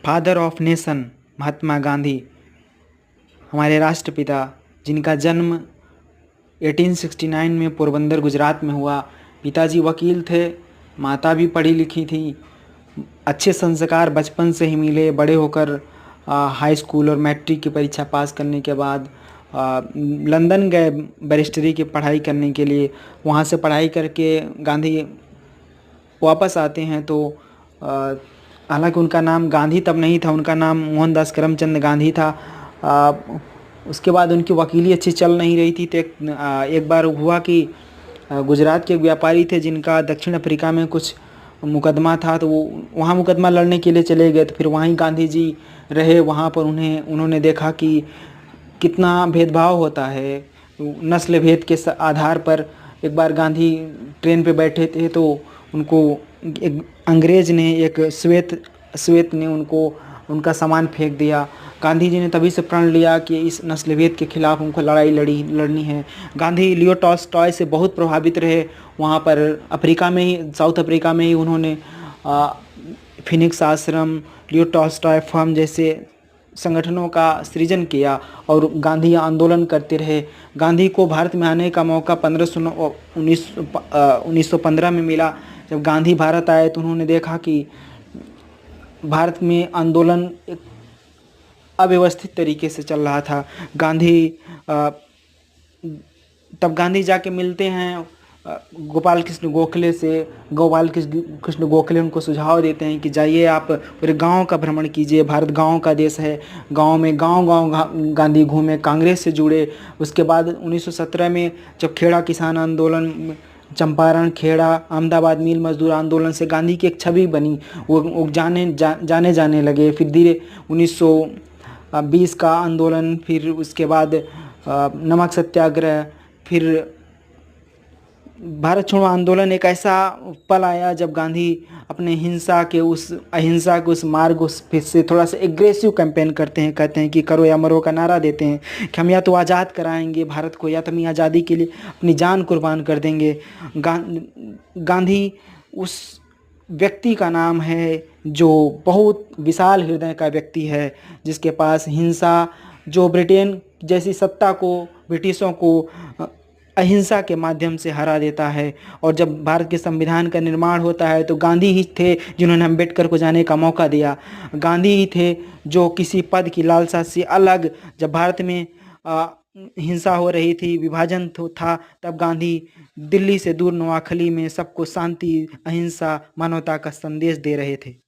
Father of nation Mahatma Gandhi, हमारे राष्ट्रपिता, जिनका जन्म 1869 में पोरबंदर गुजरात में हुआ। पिताजी वकील थे, माता भी पढ़ी लिखी थी। अच्छे संस्कार बचपन से ही मिले। बड़े होकर हाई स्कूल और मैट्रिक की परीक्षा पास करने के बाद लंदन गए बैरिस्टरी की पढ़ाई करने के लिए। वहाँ से पढ़ाई करके गांधी वापस आते हैं तो हालांकि उनका नाम गांधी तब नहीं था, उनका नाम मोहनदास करमचंद गांधी था। उसके बाद उनकी वकीली अच्छी चल नहीं रही थी तो एक बार हुआ कि गुजरात के एक व्यापारी थे जिनका दक्षिण अफ्रीका में कुछ मुकदमा था, तो वो वहाँ मुकदमा लड़ने के लिए चले गए। तो फिर वहीं गांधी जी रहे। वहाँ पर उन्होंने देखा कि कितना भेदभाव होता है नस्ल भेद के आधार पर। एक बार गांधी ट्रेन पे बैठे थे तो उनको एक अंग्रेज़ ने, एक श्वेत ने उनका सामान फेंक दिया। गांधी जी ने तभी से प्रण लिया कि इस नस्लभेद के खिलाफ उनको लड़ाई लड़नी है। गांधी लियो टॉल्स्टॉय से बहुत प्रभावित रहे। वहाँ पर अफ्रीका में ही, साउथ अफ्रीका में ही उन्होंने फिनिक्स आश्रम, लियो टॉल्स्टॉय फर्म जैसे संगठनों का सृजन किया और गांधी आंदोलन करते रहे। गांधी को भारत में आने का मौका 1915 में मिला। जब गांधी भारत आए तो उन्होंने देखा कि भारत में आंदोलन एक अव्यवस्थित तरीके से चल रहा था। तब गांधी जाके मिलते हैं गोपाल कृष्ण गोखले से। गोपाल कृष्ण गोखले उनको सुझाव देते हैं कि जाइए आप पूरे गांव का भ्रमण कीजिए, भारत गांव का देश है। गांव में गांव गांधी घूमे, कांग्रेस से जुड़े। उसके बाद 1917 में जब खेड़ा किसान आंदोलन, चंपारण, खेड़ा, अहमदाबाद मिल मजदूर आंदोलन से गांधी की एक छवि बनी, वो जाने लगे। फिर धीरे 1920 का आंदोलन, फिर उसके बाद नमक सत्याग्रह, फिर भारत छोड़ो आंदोलन। एक ऐसा पल आया जब गांधी अपने अहिंसा के उस मार्ग फिर से थोड़ा सा एग्रेसिव कैंपेन करते हैं। कहते हैं कि करो या मरो का नारा देते हैं कि हम या तो आज़ाद कराएंगे भारत को या तो हम आज़ादी के लिए अपनी जान कुर्बान कर देंगे। गांधी उस व्यक्ति का नाम है जो बहुत विशाल हृदय का व्यक्ति है, जिसके पास हिंसा, जो ब्रिटेन जैसी सत्ता को, ब्रिटिशों को अहिंसा के माध्यम से हरा देता है। और जब भारत के संविधान का निर्माण होता है तो गांधी ही थे जिन्होंने अम्बेडकर को जाने का मौका दिया। गांधी ही थे जो किसी पद की लालसा से अलग, जब भारत में हिंसा हो रही थी, विभाजन था, तब गांधी दिल्ली से दूर नोआखली में सबको शांति, अहिंसा, मानवता का संदेश दे रहे थे।